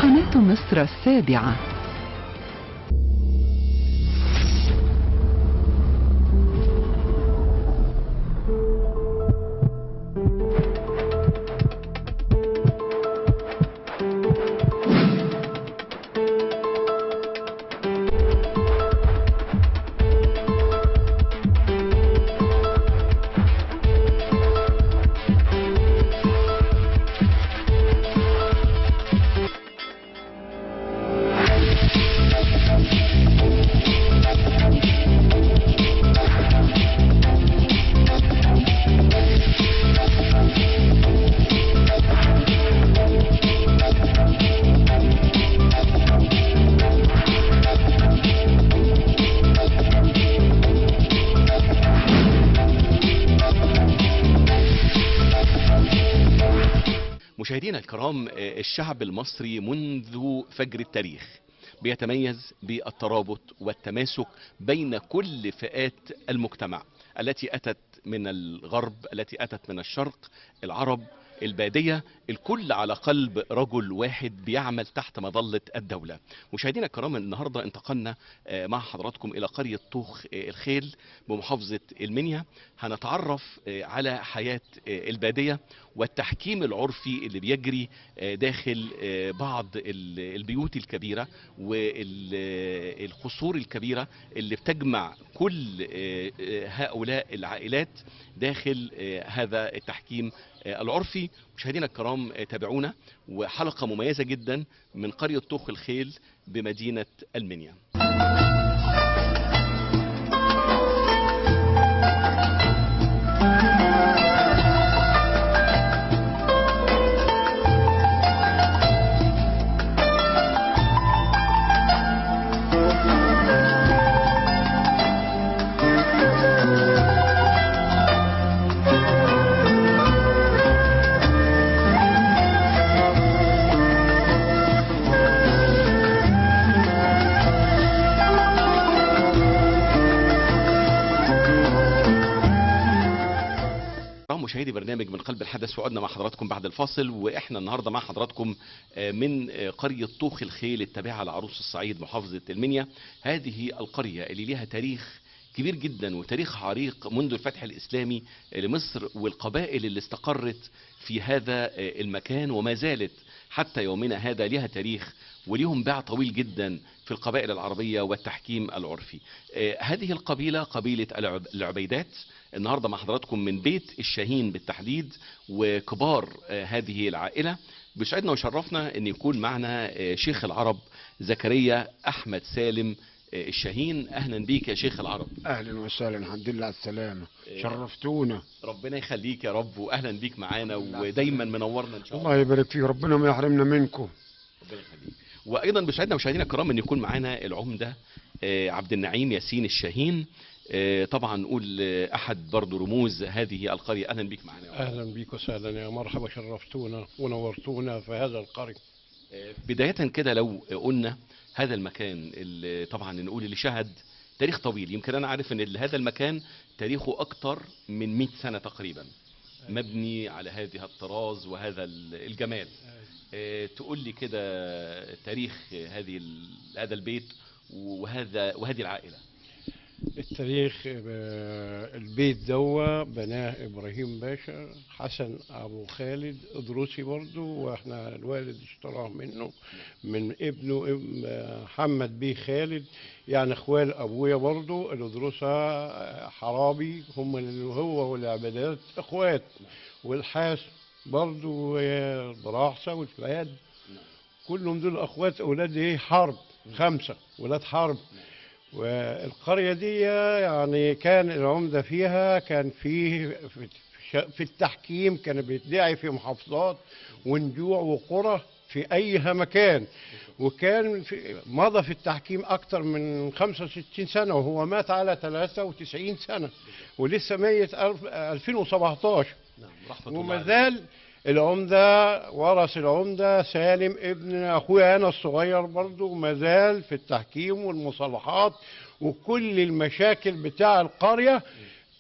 قناة مصر السابعة. مشاهدينا الكرام، الشعب المصري منذ فجر التاريخ بيتميز بالترابط والتماسك بين كل فئات المجتمع التي أتت من الغرب، التي أتت من الشرق، العرب، البادية، الكل على قلب رجل واحد بيعمل تحت مظلة الدولة. مشاهدينا الكرام، النهاردة انتقلنا مع حضراتكم إلى قرية طوخ الخيل بمحافظة المنيا. هنتعرف على حياة البادية والتحكيم العرفي اللي بيجري داخل بعض البيوت الكبيرة والقصور الكبيرة اللي بتجمع كل هؤلاء العائلات داخل هذا التحكيم العرفي. مشاهدينا الكرام، تابعونا وحلقة مميزة جدا من قرية طوخ الخيل بمدينة المنيا. مشاهدي برنامج من قلب الحدث، وعدنا مع حضراتكم بعد الفاصل، واحنا النهارده مع حضراتكم من قرية طوخ الخيل التابعة لعروس الصعيد محافظة المنيا. هذه القرية اللي لها تاريخ كبير جدا وتاريخ عريق منذ الفتح الإسلامي لمصر، والقبائل اللي استقرت في هذا المكان وما زالت حتى يومنا هذا لها تاريخ وليهم باع طويل جدا في القبائل العربية والتحكيم العرفي. هذه القبيلة قبيلة العبيدات. النهاردة مع حضراتكم من بيت الشاهين بالتحديد وكبار هذه العائلة. بيسعدنا وشرفنا ان يكون معنا شيخ العرب زكريا احمد سالم الشاهين. اهلا بيك يا شيخ العرب. اهلا وسهلا، الحمد لله على السلامه. شرفتونا. ربنا يخليك يا رب، واهلا بيك معانا ودايما منورنا ان شاء الله. الله يبارك فيك، ربنا ما يحرمنا منكم. ربنا يخليك. وايضا بيسعدنا مشاهدينا الكرام ان يكون معانا العمده عبد النعيم ياسين الشاهين. طبعا نقول احد برضو رموز هذه القريه. اهلا بيك معانا. اهلا بيك وسهلا، يا مرحبا، شرفتونا ونورتونا في هذا القرية. بدايه كده لو قلنا هذا المكان اللي طبعا نقول اللي شهد تاريخ طويل، يمكن انا عارف ان هذا المكان تاريخه اكتر من 100 سنه تقريبا، مبني على هذه الطراز وهذا الجمال. تقول لي كده تاريخ هذا البيت وهذه العائله. التاريخ، البيت دوا بناه ابراهيم باشا حسن ابو خالد ادروسي برضو، واحنا الوالد اشتراه منه من ابنه محمد بيه خالد، يعني اخوال ابويا برضو الادروسه حرابي، هم هو والعبادات اخوات، والحاس برضو البراحسه والفؤاد، كلهم دول اخوات اولاد ايه حرب، 5 ولاد حرب. والقرية دي يعني كان العمدة فيها كان في التحكيم، كان بيدعي في محافظات ونجوع وقرى في أي مكان، وكان مضى في التحكيم أكثر من 65 سنة، وهو مات على 93 سنة ولسه ميت 2017. وما زال العمدة ورث العمدة سالم ابن أخويا أنا الصغير برضو ما زال في التحكيم والمصالحات، وكل المشاكل بتاع القرية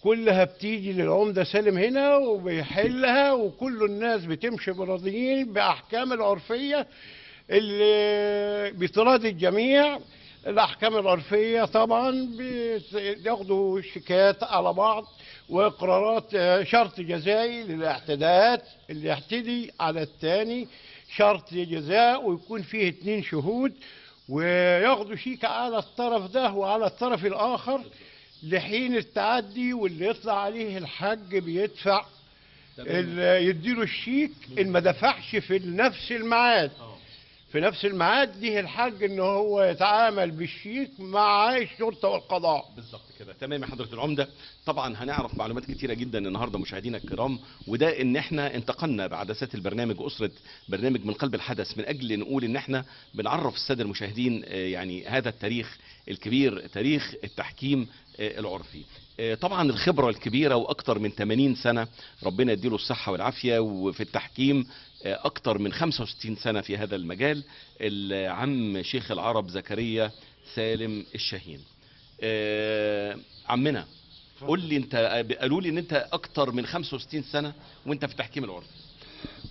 كلها بتيجي للعمدة سالم هنا وبيحلها، وكل الناس بتمشي براضيين بأحكام العرفية اللي بتراضي الجميع. الأحكام العرفية طبعا بياخدوا شيكات على بعض وإقرارات شرط جزائي للاعتداءات، اللي يعتدي على الثاني شرط جزاء ويكون فيه 2 شهود، وياخدوا شيك على الطرف ده وعلى الطرف الآخر لحين التعدي، واللي يطلع عليه الحج بيدفع يديله الشيك. إن ما دفعش في نفس الميعاد في نفس الميعاد ليه الحج ان هو يتعامل بالشيك مع الشرطه والقضاء. بالظبط كده، تمام يا حضره العمده. طبعا هنعرف معلومات كتيره جدا النهارده مشاهدينا الكرام، وده ان احنا انتقلنا بعدسات البرنامج اسره برنامج من قلب الحدث من اجل نقول ان احنا بنعرف الساده المشاهدين يعني هذا التاريخ الكبير، تاريخ التحكيم العرفي. طبعا الخبره الكبيره واكثر من 80 سنه، ربنا يديله الصحه والعافيه، وفي التحكيم اكثر من 65 سنه في هذا المجال، العم شيخ العرب زكريا سالم الشاهين. عمنا قول لي انت، قالوا لي ان انت اكثر من 65 سنه وانت في التحكيم العرفي.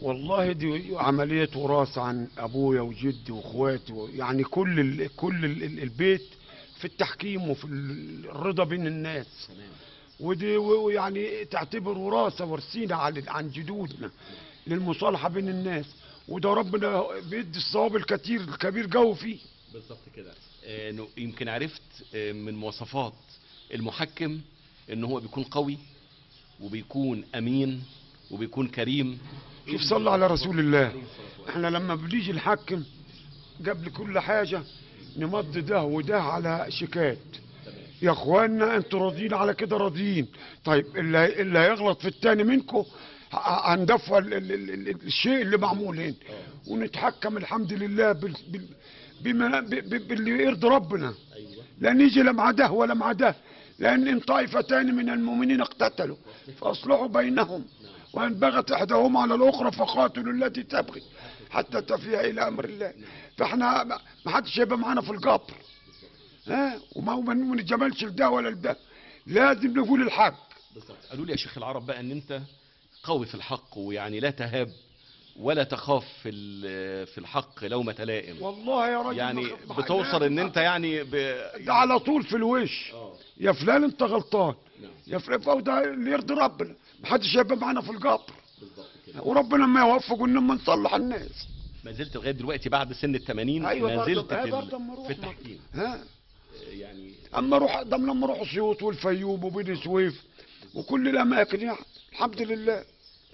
والله دي عملية وراثة عن أبويا وجدي وإخواتي، يعني كل البيت في التحكيم وفي الرضا بين الناس. ودي يعني تعتبر وراثة ورثينا عن جدودنا للمصالحة بين الناس، وده ربنا بيدي الصواب الكبير جو فيه. بالظبط كده. يمكن عرفت من مواصفات المحكم ان هو بيكون قوي وبيكون امين وبيكون كريم. شوف صلى على رسول الله. احنا لما بنيجي نحكم قبل كل حاجة نمضي ده وده على شيكات. يا اخوانا انتوا راضيين على كده؟ راضيين. طيب اللي هيغلط في التاني منكم هندفع الشيء اللي معمول هنا، ونتحكم الحمد لله باللي يرضي ربنا. لا نيجي لا مع ده ولا مع ده، لان ان طائفتان من المؤمنين اقتتلوا فاصلحوا بينهم، وان بغت احداهما على الاخرى فقاتلوا التي تبغي حتى تفيء الى امر الله. فاحنا ما حدش هيبقى معانا في القبر، وما نتجملش لده ولا لده، لازم نقول الحق. بالظبط. قالوا لي يا شيخ العرب بقى ان انت قوي في الحق، ويعني لا تهاب ولا تخاف في الحق لومة لائم. والله يا راجل يعني بتوصل ان انت يعني ده على طول في الوش. يا فلان انت غلطان، يا فلان، فده اللي يرضي ربنا، محدش هيبقى معانا في القبر. وربنا ما يوفق انما نصلح الناس. ما زلت لغايه دلوقتي بعد سن ال 80 أيوة ما زلت في التحكيم. يعني اما اروح لما اروح اسيوط والفيوم وبني سويف وكل الاماكن، يعني الحمد لله.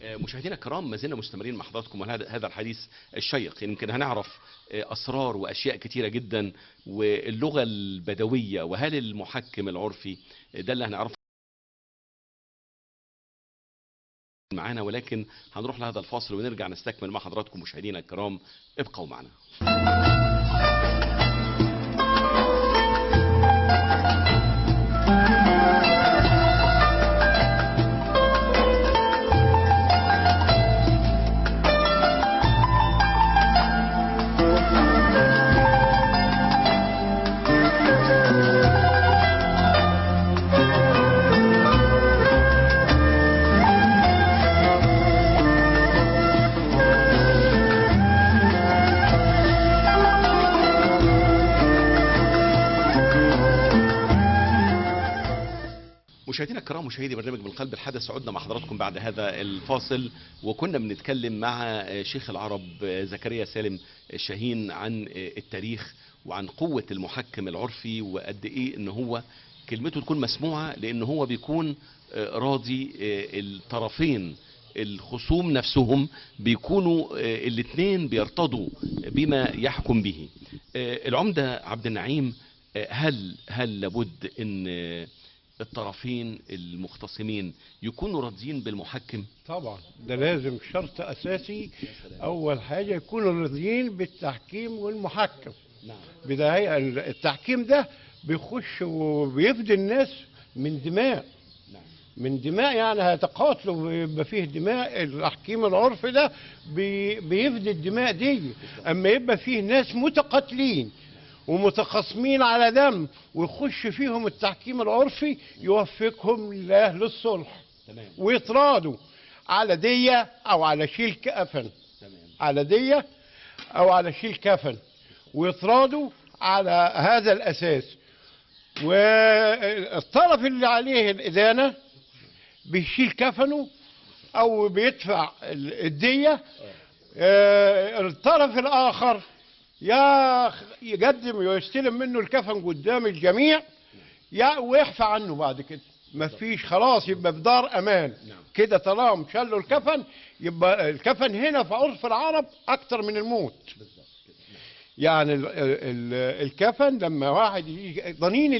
مشاهدينا الكرام، ما زلنا مستمرين مع حضراتكم هذا الحديث الشيق. يمكن هنعرف اسرار واشياء كتيره جدا، واللغه البدويه، وهل المحكم العرفي ده اللي هنعرفه معانا. ولكن هنروح لهذا الفاصل ونرجع نستكمل مع حضراتكم مشاهدينا الكرام، ابقوا معنا. مشاهدينا الكرام، مشاهدي برنامج من قلب الحدث، عدنا مع حضراتكم بعد هذا الفاصل، وكنا بنتكلم مع شيخ العرب زكريا سالم الشاهين عن التاريخ وعن قوة المحكم العرفي، وقد ايه ان هو كلمته تكون مسموعة، لان هو بيكون راضي الطرفين الخصوم نفسهم بيكونوا الاثنين بيرتضوا بما يحكم به. العمدة عبد النعيم، هل لابد ان الطرفين المختصمين يكونوا راضيين بالمحكم؟ طبعا ده لازم شرط اساسي. اول حاجه يكونوا راضيين بالتحكيم والمحكم. نعم. بداية التحكيم ده بيخش وبيفدي الناس من دماء. نعم. من دماء، يعني هيتقاتلوا ويبقى فيه دماء. التحكيم العرفي ده بيفدي الدماء دي. اما يبقى فيه ناس متقاتلين ومتخاصمين على دم ويخش فيهم التحكيم العرفي، يوفقهم الله للصلح. تمام. ويتراضوا على دية او على شيل كأفن. تمام. على دية او على شيل كفن، ويطردوا على هذا الاساس. والطرف اللي عليه الادانه بيشيل كفنه او بيدفع الديه. الطرف الاخر يقدم ويستلم منه الكفن قدام الجميع ويخفى عنه بعد كده. مفيش، خلاص يبقى في دار امان كده. طالما شالوا الكفن يبقى الكفن هنا في عرف العرب اكتر من الموت. يعني الكفن لما واحد يجي ضنين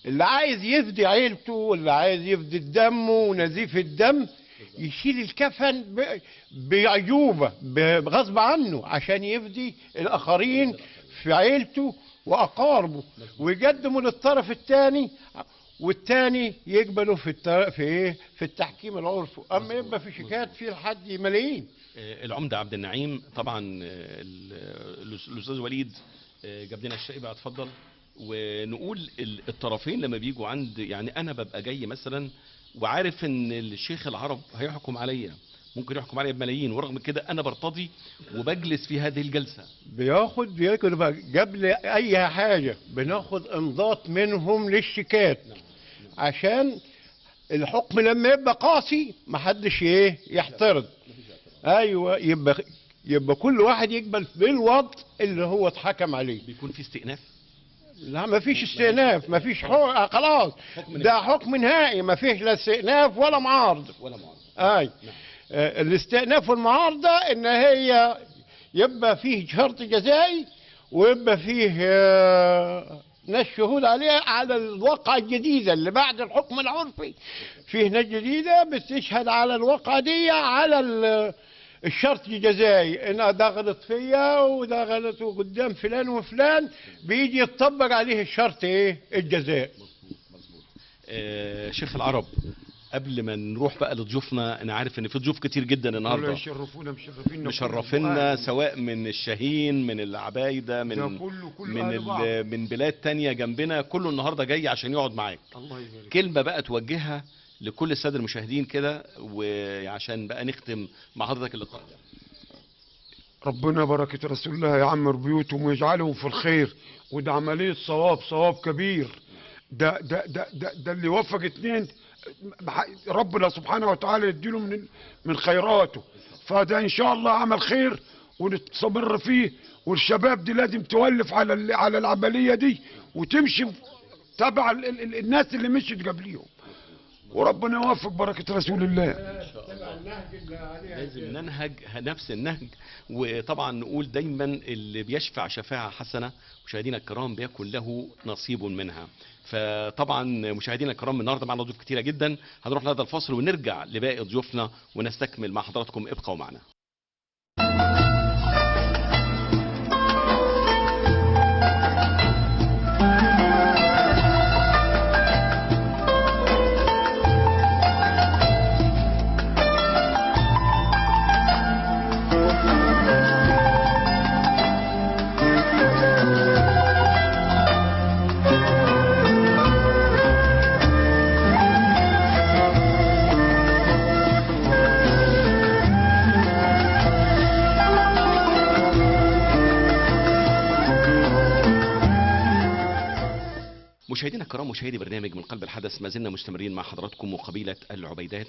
اللي عايز يفدي عيلته، واللي عايز يفدي الدم ونزيف الدم، يشيل الكفن بعجوبة غصب عنه عشان يفدي الآخرين في عيلته وأقاربه، ويقدموا للطرف الثاني، والثاني يقبلوا في التحكيم العرفي. أما يبقى في شيكات في لحد ملايين. العمدة عبد النعيم، طبعا الأستاذ وليد جاب لنا الشاي بقى، اتفضل. ونقول الطرفين لما بيجوا عند، يعني أنا ببقى جاي مثلا وعارف ان الشيخ العرب هيحكم عليا، ممكن يحكم عليا بملايين، ورغم كده انا برتضي وبجلس في هذه الجلسه. بياخد قبل اي حاجه بناخد امضاء منهم للشيكات، عشان الحكم لما يبقى قاسي محدش يحترض. ايوه، يبقى كل واحد يقبل بالوضع اللي هو اتحكم عليه. بيكون في استئناف؟ لا، ما فيش استئناف، ما فيش خلاص، ده حكم نهائي، ما فيش لا استئناف ولا معارضه. اي الاستئناف والمعارضه ان هي يبقى فيه شرط جزائي، ويبقى فيه ناس شهود عليها على الواقعة الجديدة اللي بعد الحكم العرفي. فيه ناس جديدة بتشهد على الواقعة دي على الشرط الجزائي، ان ده غلط فيا وده غلط قدام فلان وفلان، بيجي يطبق عليه الشرط الجزائي. مظبوط. شيخ العرب، قبل ما نروح بقى لضيوفنا، انا عارف ان في ضيوف كتير جدا النهارده يشرفونا مشرفينا، سواء من الشاهين، من العبايده، من بلاد تانية جنبنا، كله النهارده جاي عشان يقعد معاك. الله يبارك. كلمه بقى توجهها لكل الساده المشاهدين كده، وعشان بقى نختم مع حضرتك اللقاء. ربنا بركه رسول الله يعمر بيوتهم ويجعلهم في الخير، وده عمليه صواب كبير. ده اللي وفق اتنين ربنا سبحانه وتعالى يديله من خيراته، فده ان شاء الله عمل خير ونستمر فيه. والشباب دي لازم تولف على العمليه دي وتمشي تبع الناس اللي مشيت قبليهم، وربنا يوفق بركه رسول الله. لازم ننهج نفس النهج. وطبعا نقول دايما اللي بيشفع شفاعه حسنه مشاهدينا الكرام بيكون له نصيب منها. فطبعا مشاهدينا الكرام النهارده معنا ضيوف كتيره جدا، هنروح لهذا الفاصل ونرجع لباقي ضيوفنا ونستكمل مع حضراتكم. ابقوا معنا. مشاهدينا الكرام، مشاهدي برنامج من قلب الحدث، ما زلنا مستمرين مع حضراتكم وقبيلة العبيدات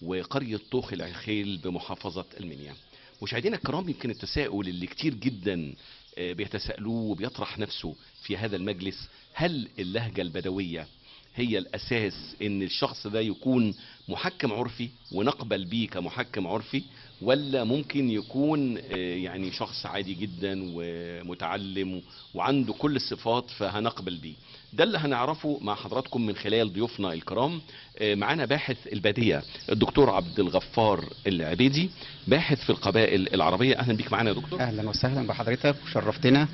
وقرية طوخ الخيل بمحافظة المنيا. مشاهدينا الكرام، يمكن التساؤل اللي كتير جدا بيتساءلوه وبيطرح نفسه في هذا المجلس، هل اللهجة البدوية هي الأساس ان الشخص ده يكون محكم عرفي ونقبل بيه كمحكم عرفي، ولا ممكن يكون يعني شخص عادي جدا ومتعلم وعنده كل الصفات فهنقبل بيه؟ ده اللي هنعرفه مع حضراتكم من خلال ضيوفنا الكرام. معانا باحث البادية الدكتور عبد الغفار العبيدي، باحث في القبائل العربية. اهلا بيك معانا يا دكتور. اهلا وسهلا بحضرتك، وشرفتنا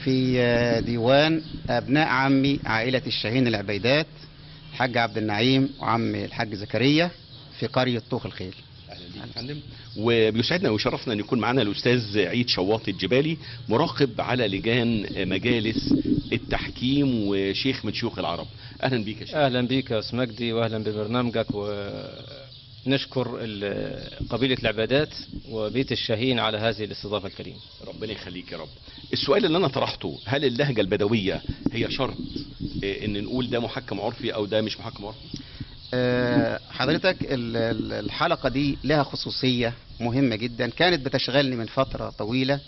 في ديوان ابناء عمي عائلة الشاهين العبيدات، الحاج عبد النعيم وعم الحاج زكريا في قرية طوخ الخيل. اهلا بيك يا فندم. وبيسعدنا ويشرفنا ان يكون معانا الاستاذ عيد شواطي الجبالي، مراقب على لجان مجالس التحكيم وشيخ من شيوخ العرب. اهلا بيك يا شيخ. اهلا بيك يا استاذ مجدي، واهلا ببرنامجك، نشكر قبيلة العبادات وبيت الشاهين على هذه الاستضافة الكريمة. ربنا يخليك يا رب. السؤال اللي انا طرحته، هل اللهجة البدوية هي شرط ان نقول ده محكم عرفي او ده مش محكم عرفي؟ حضرتك الحلقة دي لها خصوصية مهمة جدا كانت بتشغلني من فترة طويلة.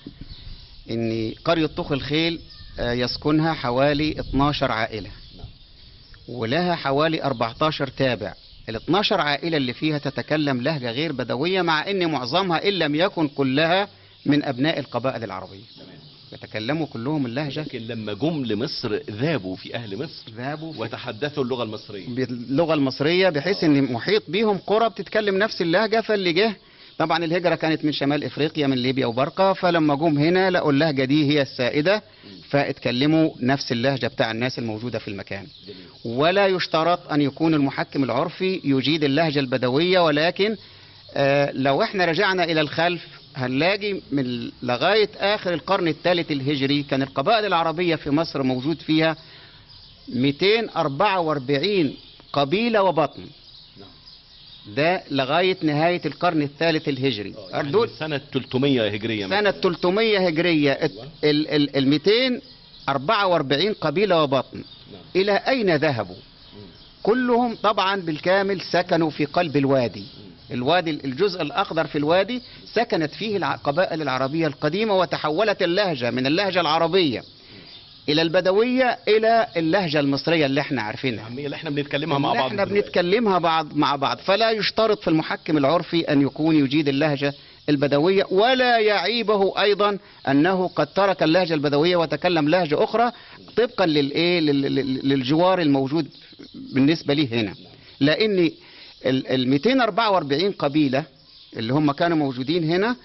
ان قرية طوخ الخيل يسكنها حوالي 12 عائلة ولها حوالي 14 تابع. ال 12 عائلة اللي فيها تتكلم لهجة غير بدوية، مع ان معظمها ان لم يكن كلها من ابناء القبائل العربية، يتكلموا كلهم اللهجة. لكن لما جم لمصر ذابوا في اهل مصر، ذابوا وتحدثوا اللغة المصرية باللغة المصرية، بحيث ان محيط بيهم قرى بتتكلم نفس اللهجة. فاللي جه طبعا الهجرة كانت من شمال افريقيا من ليبيا وبرقة، فلما جم هنا لقوا اللهجة دي هي السائدة، فاتكلموا نفس اللهجة بتاع الناس الموجودة في المكان. ولا يشترط ان يكون المحكم العرفي يجيد اللهجة البدوية، ولكن لو احنا رجعنا الى الخلف هنلاقي من لغاية اخر القرن الثالث الهجري كان القبائل العربية في مصر موجود فيها 244 قبيلة وبطن. ده لغاية نهاية القرن الثالث الهجري. يعني سنة 300 هجرية سنة 300 هجرية. ال 244 قبيلة وبطن إلى أين ذهبوا؟ كلهم طبعا بالكامل سكنوا في قلب الوادي. الوادي الجزء الأخضر في الوادي سكنت فيه القبائل العربية القديمة، وتحولت اللهجة من اللهجة العربية إلى البدوية إلى اللهجة المصرية اللي احنا عارفينها، اللي احنا بنتكلمها مع بعض. احنا بنتكلمها مع بعض. فلا يشترط في المحكم العرفي أن يكون يجيد اللهجة البدوية، ولا يعيبه أيضا أنه قد ترك اللهجة البدوية وتكلم لهجة أخرى طبقا للجوار الموجود بالنسبة لي هنا. لأن ال 244 قبيلة اللي هم كانوا موجودين هنا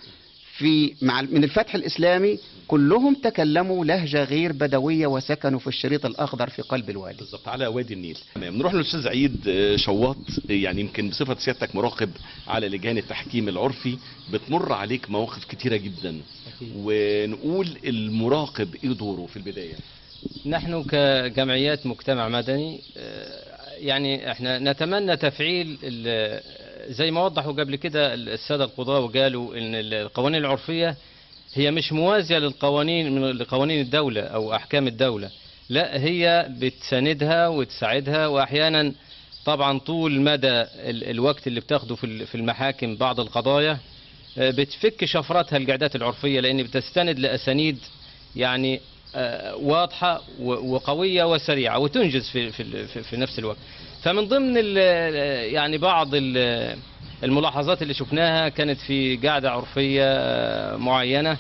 من الفتح الإسلامي كلهم تكلموا لهجة غير بدوية وسكنوا في الشريط الأخضر في قلب الوادي. بالضبط على وادي النيل. نروح للأستاذ عيد شواط، يعني يمكن بصفة سيادتك مراقب على لجان التحكيم العرفي بتمر عليك مواقف كتيرة جدا، ونقول المراقب ايه دوره في البداية؟ نحن كجمعيات مجتمع مدني يعني احنا نتمنى تفعيل زي ما وضحوا قبل كده السادة القضاة وقالوا ان القوانين العرفية هي مش موازية لقوانين الدولة او احكام الدولة، لا هي بتساندها وتساعدها. واحيانا طبعا طول مدى الوقت اللي بتاخده في المحاكم بعض القضايا بتفك شفراتها القعدات العرفية، لان بتستند لاسانيد يعني واضحة وقوية وسريعة وتنجز في نفس الوقت. فمن ضمن يعني بعض الملاحظات اللي شفناها كانت في قاعدة عرفية معينة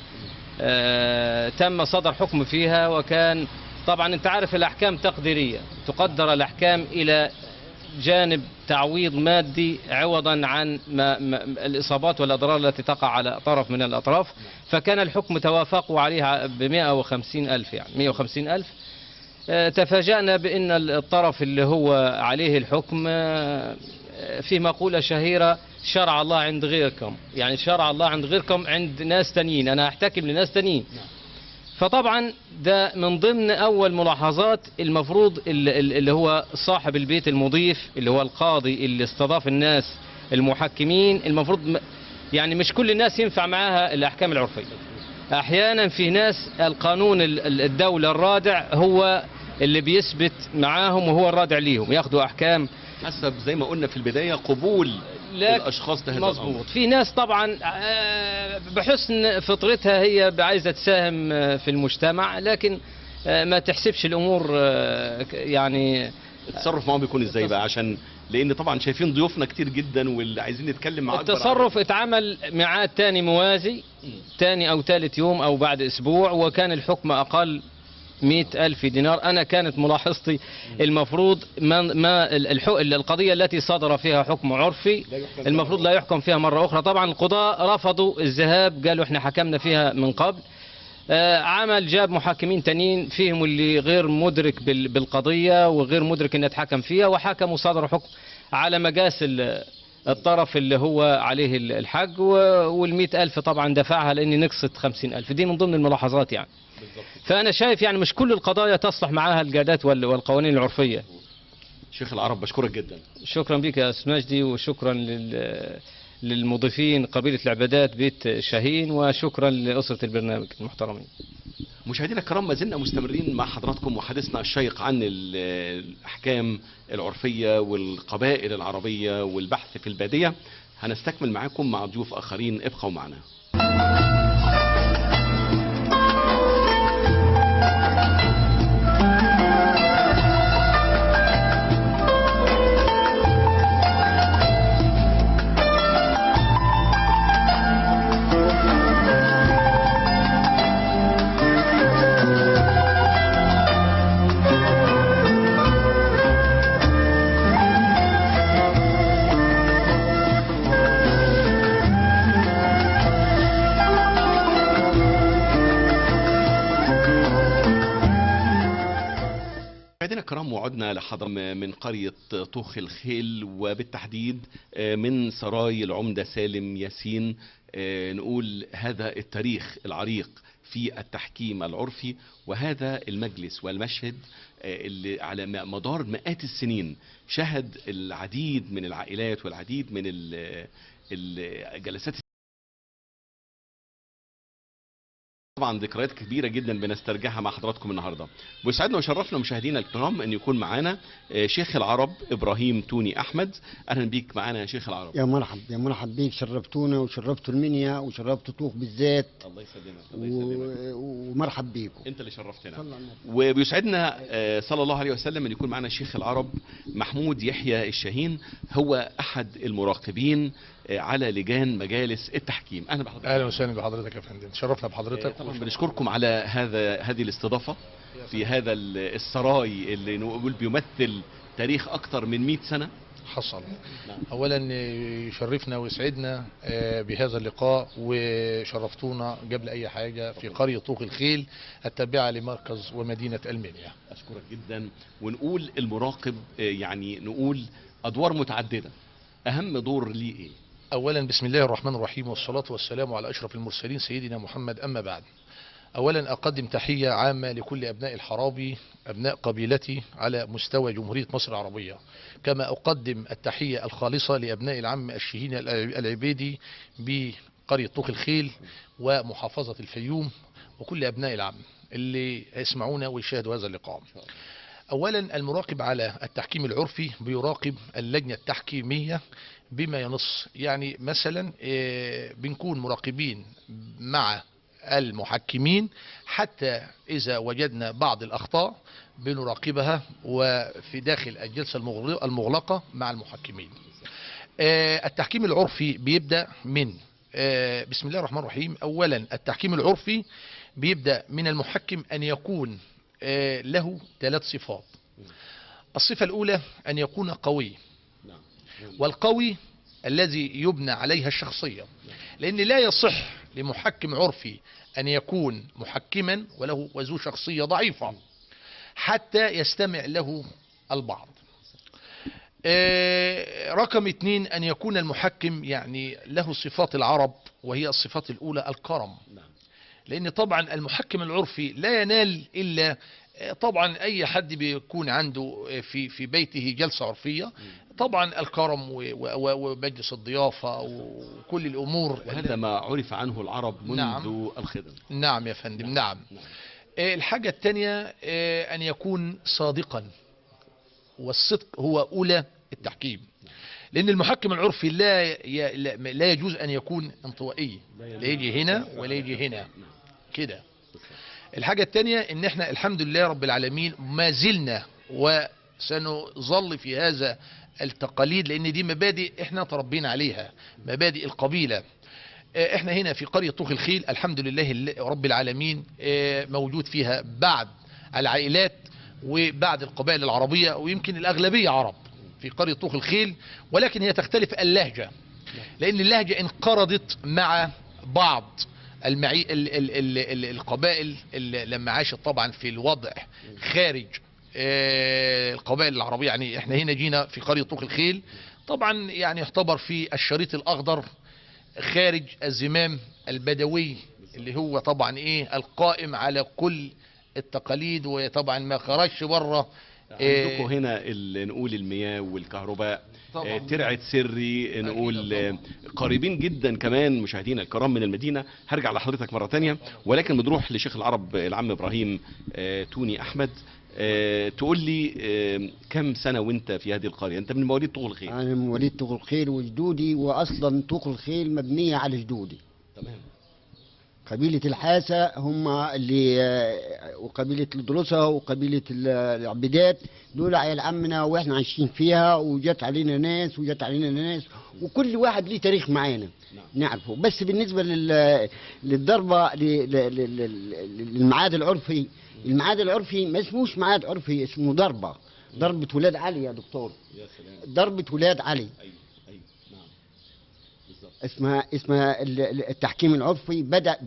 تم صدر حكم فيها، وكان طبعا انت عارف الاحكام تقديرية، تقدر الاحكام الى جانب تعويض مادي عوضا عن الإصابات والأضرار التي تقع على طرف من الأطراف. فكان الحكم توافقوا عليها ب150 ألف، يعني 150 ألف. تفاجأنا بأن الطرف اللي هو عليه الحكم فيه مقولة شهيرة: شرع الله عند غيركم، يعني شرع الله عند غيركم عند ناس تانيين، أنا أحتكم لناس تانيين. فطبعا ده من ضمن أول ملاحظات المفروض اللي هو صاحب البيت المضيف اللي هو القاضي اللي استضاف الناس المحكمين، المفروض يعني مش كل الناس ينفع معاها الأحكام العرفية. أحيانا في ناس القانون الدولة الرادع هو اللي بيثبت معاهم وهو الرادع ليهم، ياخدوا أحكام حسب زي ما قلنا في البداية قبول الأشخاص لهذا الأمر. مظبوط. في ناس طبعا بحسن فطرتها هي عايزة تساهم في المجتمع، لكن ما تحسبش الأمور يعني. التصرف معهم بيكون ازاي بقى؟ عشان لأن طبعا شايفين ضيوفنا كتير جدا واللي عايزين نتكلم معاك. التصرف اتعمل ميعاد تاني موازي، تاني أو ثالث يوم أو بعد أسبوع، وكان الحكم أقل 100,000 دينار. أنا كانت ملاحظتي المفروض القضية التي صدر فيها حكم عرفي المفروض لا يحكم فيها مرة أخرى. طبعا القضاء رفضوا الذهاب، قالوا احنا حكمنا فيها من قبل. جاب محاكمين تانيين فيهم اللي غير مدرك بالقضية وغير مدرك ان يتحكم فيها، وحكموا صدروا حكم على مقاس الطرف اللي هو عليه الحق، وال100,000 طبعا دفعها لان نقصت 50,000. دي من ضمن الملاحظات يعني. فأنا شايف يعني مش كل القضايا تصلح معها القيادات والقوانين العرفية. شيخ العرب بشكرك جدا. شكرا بك يا أستاذ مجدي، وشكرا للمضيفين قبيلة العبادات بيت شاهين، وشكرا لأسرة البرنامج المحترمين. مشاهدينا الكرام، ما زلنا مستمرين مع حضراتكم وحديثنا الشيق عن الأحكام العرفية والقبائل العربية والبحث في البادية. هنستكمل معاكم مع ضيوف آخرين، ابقوا معنا. مشاهدينا الكرام، وعدنا لحضراتكم من قرية طوخ الخيل، وبالتحديد من سراي العمدة سالم ياسين. نقول هذا التاريخ العريق في التحكيم العرفي، وهذا المجلس والمشهد اللي على مدار مئات السنين شهد العديد من العائلات والعديد من الجلسات. طبعا ذكريات كبيرة جدا بنسترجعها مع حضراتكم النهاردة. ويسعدنا وشرفنا مشاهدينا الكرام ان يكون معانا شيخ العرب ابراهيم توني احمد. اهلا بيك معانا يا شيخ العرب. يا مرحب يا مرحب بيك، شرفتونا وشرفتوا المنيا وشرفتوا طوخ بالذات. الله يسلمك. الله يسلمك. ومرحب بيكم. انت اللي شرفتنا. وبيسعدنا صلى الله عليه وسلم ان يكون معنا الشيخ العرب محمود يحيى الشاهين، هو احد المراقبين على لجان مجالس التحكيم. اهلا بحضرتك. اهلا وسهلا بحضرتك يا فندم، تشرفنا بحضرتك. طبعا بنشكركم على هذه الاستضافه في هذا السراي اللي نقول بيمثل تاريخ اكثر من 100 سنه. حصل. نعم. اولا يشرفنا ويسعدنا بهذا اللقاء، وشرفتونا قبل اي حاجه في قريه طوخ الخيل التابعه لمركز ومدينه المنيا. اشكرك جدا. ونقول المراقب يعني نقول ادوار متعدده، اهم دور ليه ايه؟ اولا بسم الله الرحمن الرحيم، والصلاه والسلام على اشرف المرسلين سيدنا محمد. اما بعد، اولا اقدم تحيه عامه لكل ابناء الحرابي، ابناء قبيلتي على مستوى جمهوريه مصر العربيه، كما اقدم التحيه الخالصه لابناء العم الشاهين العبيدي بقريه طوخ الخيل ومحافظه الفيوم، وكل ابناء العم اللي يسمعونا ويشاهدوا هذا اللقاء. اولا المراقب على التحكيم العرفي بيراقب اللجنه التحكيميه بما ينص. يعني مثلا بنكون مراقبين مع المحكمين حتى إذا وجدنا بعض الأخطاء بنراقبها وفي داخل الجلسة المغلقة مع المحكمين. التحكيم العرفي بيبدأ من بسم الله الرحمن الرحيم. أولا التحكيم العرفي بيبدأ من المحكم أن يكون له 3 صفات. الصفة الأولى أن يكون قوي، والقوي الذي يبنى عليها الشخصية، لأن لا يصح لمحكم عرفي أن يكون محكما وله وذو شخصية ضعيفة حتى يستمع له البعض. رقم 2 أن يكون المحكم يعني له صفات العرب، وهي الصفات الأولى الكرم، لأن طبعا المحكم العرفي لا ينال إلا طبعا أي حد بيكون عنده في بيته جلسة عرفية، طبعا الكرم ومجلس الضيافة وكل الأمور، وهذا ما عرف عنه العرب منذ نعم. الخدم. نعم يا فندم. نعم. الحاجة الثانية أن يكون صادقا، والصدق هو أولى التحكيم، لأن المحكم العرفي لا يجوز أن يكون انطوائي، لا يجي هنا ولا يجي هنا كده. الحاجة الثانية ان احنا الحمد لله رب العالمين ما زلنا وسنظل في هذا التقاليد، لان دي مبادئ احنا تربينا عليها، مبادئ القبيلة. احنا هنا في قرية طوخ الخيل الحمد لله رب العالمين موجود فيها بعض العائلات وبعض القبائل العربية، ويمكن الأغلبية عرب في قرية طوخ الخيل، ولكن هي تختلف اللهجة، لأن اللهجة انقرضت مع بعض القبائل اللي لما عاشت طبعا في الوضع خارج القبائل العربية. يعني احنا هنا جينا في قرية طوخ الخيل طبعا يعني يعتبر في الشريط الأخضر خارج الزمام البدوي اللي هو طبعا ايه القائم على كل التقاليد، وطبعا ما خرجش بره عندكم هنا نقول المياه والكهرباء، طبعاً. ترعة سري، نقول قريبين جدا كمان مشاهدينا الكرام من المدينة. هرجع لحضرتك مرة تانية، ولكن بنروح لشيخ العرب العم إبراهيم توني أحمد. تقول لي كم سنة وانت في هذه القرية؟ انت من مواليد طوغ الخيل. انا من مواليد طوغ الخيل وجدودي، واصلا طوغ الخيل مبنيه على جدودي. تمام. قبيله الحاسه هم اللي وقبيله الدروسه وقبيله العبيدات دول عيال عمنا، واحنا عايشين فيها، وجت علينا ناس وجت علينا ناس، وكل واحد ليه تاريخ معانا نعرفه. بس بالنسبه للضربه للميعاد العرفي، الميعاد العرفي ما اسموش ميعاد عرفي، اسمه ضربة ولاد علي يا دكتور. يا سلام. ضربة ولاد علي. ايوه ايوه نعم بالظبط. اسمها التحكيم العرفي بدأ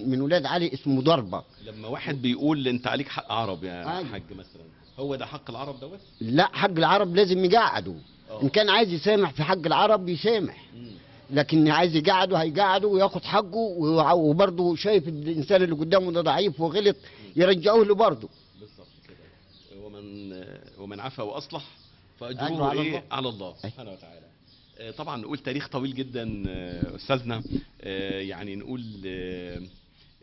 من ولاد علي، اسمه ضربة. لما واحد بيقول انت عليك حق عرب يا أيوة. حاج مثلا، هو ده حق العرب دوت؟ لا، حق العرب لازم يقعدوا. ان كان عايز يسامح في حق العرب يسامح، لكن عايز يقعده هيقعده وياخد حقه، وبرضه شايف الانسان اللي قدامه ده ضعيف وغلط يرجعوه له برضه. بالظبط كده. ومن عفا واصلح أجره فاجره على ايه؟ الله. على الله سبحانه وتعالى. طبعا نقول تاريخ طويل جدا استاذنا، يعني نقول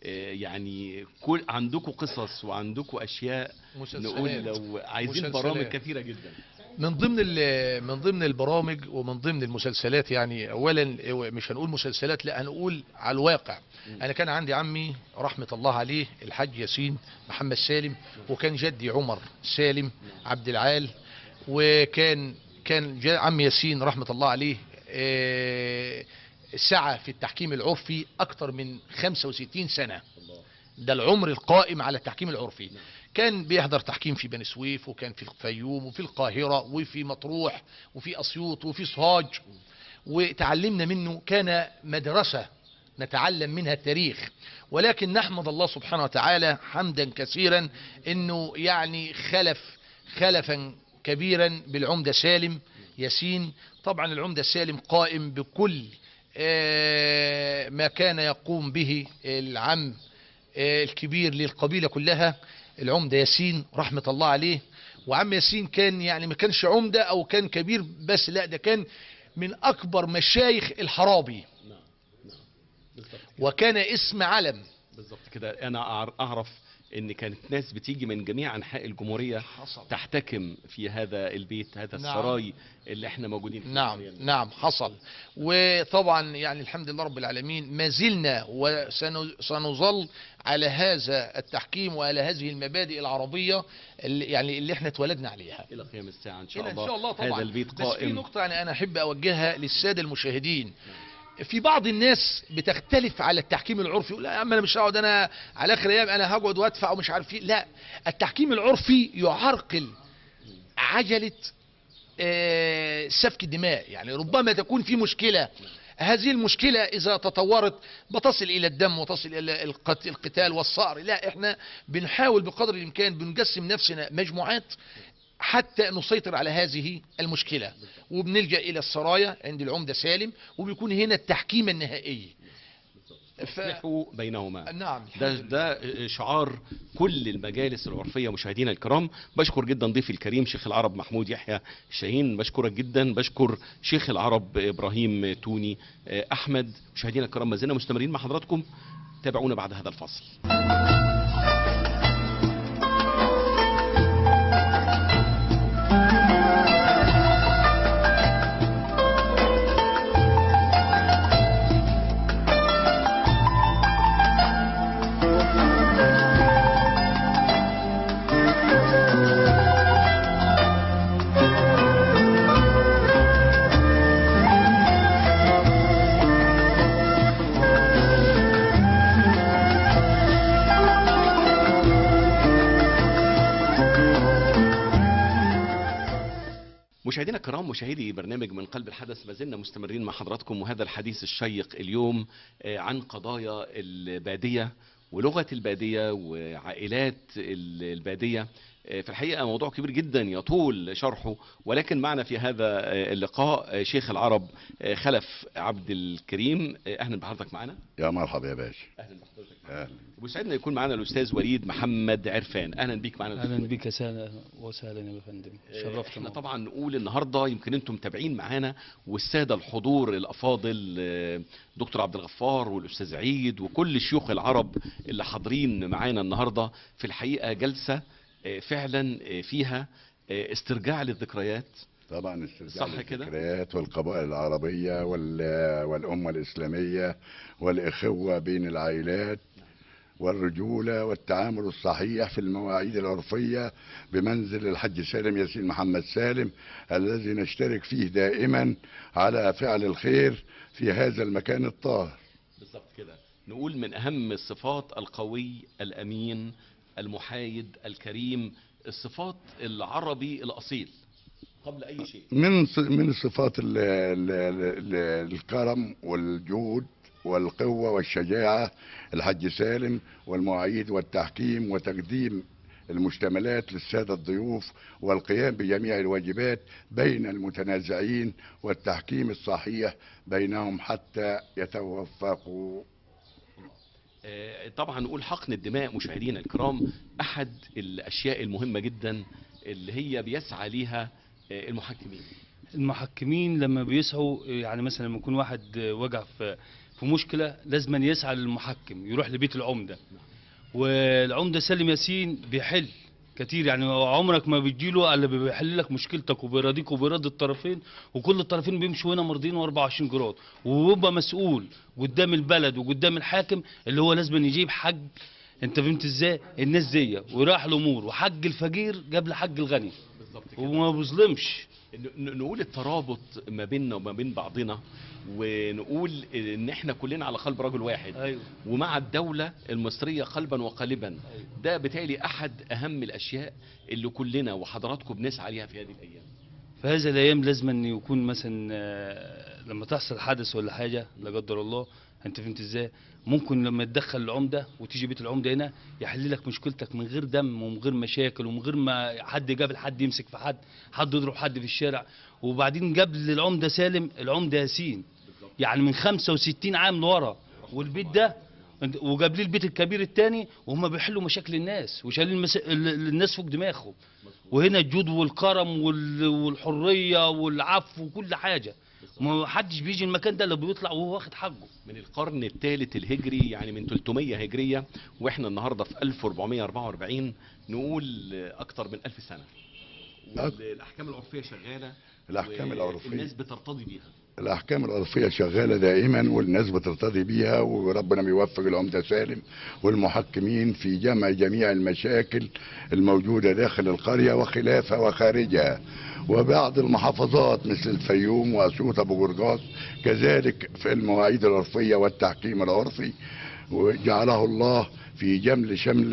يعني كل عندكم قصص وعندكم اشياء، نقول لو عايزين برامج كثيره جدا. من ضمن البرامج ومن ضمن المسلسلات، يعني اولا مش هنقول مسلسلات، لا هنقول على الواقع. انا كان عندي عمي رحمة الله عليه الحاج ياسين محمد سالم، وكان جدي عمر سالم عبد العال، وكان عمي ياسين رحمة الله عليه سعى في التحكيم العرفي اكثر من 65 سنة. ده العمر القائم على التحكيم العرفي. كان بيحضر تحكيم في بني سويف، وكان في الفيوم، وفي القاهرة، وفي مطروح، وفي أسيوط، وفي سوهاج، وتعلمنا منه. كان مدرسة نتعلم منها التاريخ. ولكن نحمد الله سبحانه وتعالى حمدا كثيرا انه يعني خلفا كبيرا بالعمدة سالم ياسين. طبعا العمدة سالم قائم بكل ما كان يقوم به العم الكبير للقبيلة كلها، العمدة ياسين رحمة الله عليه. وعم ياسين كان يعني ما كانش عمدة او كان كبير بس، لا ده كان من اكبر مشايخ الحرابي، وكان اسم علم. بالظبط كده. انا اعرف ان كانت ناس بتيجي من جميع انحاء الجمهورية تحتكم في هذا البيت، هذا السراي اللي احنا موجودين فيه. نعم حصل. وطبعا يعني الحمد لله رب العالمين ما زلنا وسنظل على هذا التحكيم وعلى هذه المبادئ العربية اللي احنا اتولدنا عليها الى قيام الساعة ان شاء الله. ان شاء الله طبعا. هذا البيت قائم. بس في نقطة يعني انا احب اوجهها للسادة المشاهدين. في بعض الناس بتختلف على التحكيم العرفي، يقول لا يا عم انا مش هقعد، انا على اخر ايام انا هقعد وادفع ومش عارف ايه. لا، التحكيم العرفي يعرقل عجلة سفك الدماء. يعني ربما تكون في مشكلة، هذه المشكلة إذا تطورت بتصل إلى الدم وتصل إلى القتال والصقر. لا، إحنا بنحاول بقدر الإمكان بنقسم نفسنا مجموعات حتى نسيطر على هذه المشكلة، وبنلجأ إلى السرايا عند العمدة سالم، وبيكون هنا التحكيم النهائي يصلحوا بينهما. نعم. ده شعار كل المجالس العرفية. مشاهدينا الكرام، بشكر جدا ضيفي الكريم شيخ العرب محمود يحيى شاهين، بشكرك جدا. بشكر شيخ العرب إبراهيم توني أحمد. مشاهدينا الكرام، ما زلنا مستمرين مع حضراتكم، تابعونا بعد هذا الفاصل. مشاهدينا الكرام، مشاهدي برنامج من قلب الحدث، ما زلنا مستمرين مع حضراتكم، وهذا الحديث الشيق اليوم عن قضايا البادية ولغة البادية وعائلات البادية. في الحقيقة موضوع كبير جدا يطول شرحه، ولكن معنا في هذا اللقاء شيخ العرب خلف عبد الكريم. أهلا بحضرتك معنا. يا مرحبا يا باشا. أهلا بحضرتك. أهلا. وسعدنا يكون معنا الأستاذ وليد محمد عرفان. أهلا بيك معنا. أهلا بك وسهلا يا فندم، شرفتنا. احنا طبعا نقول النهارده يمكن انتم متابعين معانا، والساده الحضور الافاضل دكتور عبد الغفار والاستاذ عيد وكل شيوخ العرب اللي حاضرين معانا النهارده، في الحقيقه جلسه فعلا فيها استرجاع للذكريات. طبعا استرجاع للذكريات والقبائل العربيه والامه الاسلاميه والاخوه بين العائلات والرجولة والتعامل الصحيح في المواعيد العرفية بمنزل الحج سالم ياسين محمد سالم الذي نشترك فيه دائما على فعل الخير في هذا المكان الطاهر. بالضبط كده. نقول من أهم الصفات القوي الأمين المحايد الكريم، الصفات العربي الأصيل قبل أي شيء. من صفات الكرم والجود والقوة والشجاعة الحج سالم، والمواعيد والتحكيم وتقديم المشتملات للسادة الضيوف، والقيام بجميع الواجبات بين المتنازعين والتحكيم الصحيح بينهم حتى يتوفقوا. طبعا نقول حقن الدماء مشاهدينا الكرام أحد الأشياء المهمة جدا اللي هي بيسعى ليها المحكمين لما بيسعوا، يعني مثلا لما يكون واحد وقع في مشكلة لازم يسعى للمحكم، يروح لبيت العمدة، والعمدة سالم ياسين بيحل كتير، يعني عمرك ما بتجيله الا بيحل لك مشكلتك وبيراضيك وبيراضي الطرفين، وكل الطرفين بيمشوا هنا مرضيين و24 جراد، وبيبقى مسؤول قدام البلد وقدام الحاكم اللي هو لازم يجيب حق. انت فهمت ازاي؟ الناس دي وراح الامور، وحق الفقير قبل حق الغني وما بيظلمش. نقول الترابط ما بيننا وما بين بعضنا، ونقول ان احنا كلنا على قلب رجل واحد. أيوة. ومع الدولة المصرية قلبا وقالبا. أيوة. ده بالتالي احد اهم الاشياء اللي كلنا وحضراتكم بنسعى ليها في هذه الايام. في هذه الايام لازم ان يكون مثلا لما تحصل حدث ولا حاجة لا قدر الله، انت فهمت ازاي؟ ممكن لما تدخل العمدة وتيجي بيت العمدة هنا يحل لك مشكلتك من غير دم ومن غير مشاكل ومن غير ما حد يقابل حد يمسك في حد يضرب حد في الشارع. وبعدين قبل العمدة سالم العمدة ياسين، يعني من 65 عام لورا، والبيت ده وقبليه البيت الكبير الثاني، وهم بيحلوا مشاكل الناس وشايلين الناس فوق دماغهم. وهنا الجود والكرم والحرية والعفو وكل حاجة. ما حدش بيجي المكان ده الا بيطلع وهو واخد حقه. من القرن الثالث الهجري، يعني من 300 هجرية، واحنا النهارده في 1444، نقول اكتر من 1000 سنة. والاحكام العرفية شغالة. الاحكام العرفية الناس بترتضي بيها. الأحكام العرفية شغالة دائما والناس بترتضي بيها، وربنا بيوفق العمدة سالم والمحكمين في جمع جميع المشاكل الموجودة داخل القرية وخلافها وخارجها. وبعض المحافظات مثل الفيوم وأسيوط أبو قرقاص كذلك في المواعيد العرفية والتحكيم العرفي، وجعله الله في شمل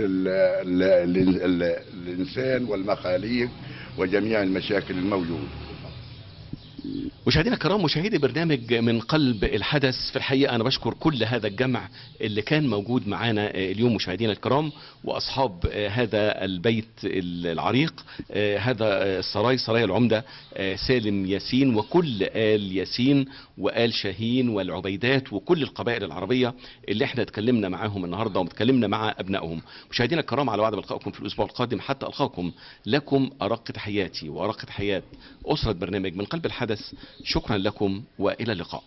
الإنسان والمخاليق وجميع المشاكل الموجودة. مشاهدينا الكرام، مشاهدي برنامج من قلب الحدث، في الحقيقة أنا بشكر كل هذا الجمع اللي كان موجود معانا اليوم مشاهدينا الكرام، وأصحاب هذا البيت العريق، هذا السراي، سراي العمدة سالم ياسين، وكل آل ياسين وآل شاهين والعبيدات وكل القبائل العربية اللي احنا اتكلمنا معاهم النهاردة ومتكلمنا مع أبنائهم. مشاهدينا الكرام، على وعد بلقائكم في الأسبوع القادم. حتى ألقاكم لكم أرق تحياتي وأرق تحيات أسرة برنامج من قلب الحدث. شكرا لكم وإلى اللقاء.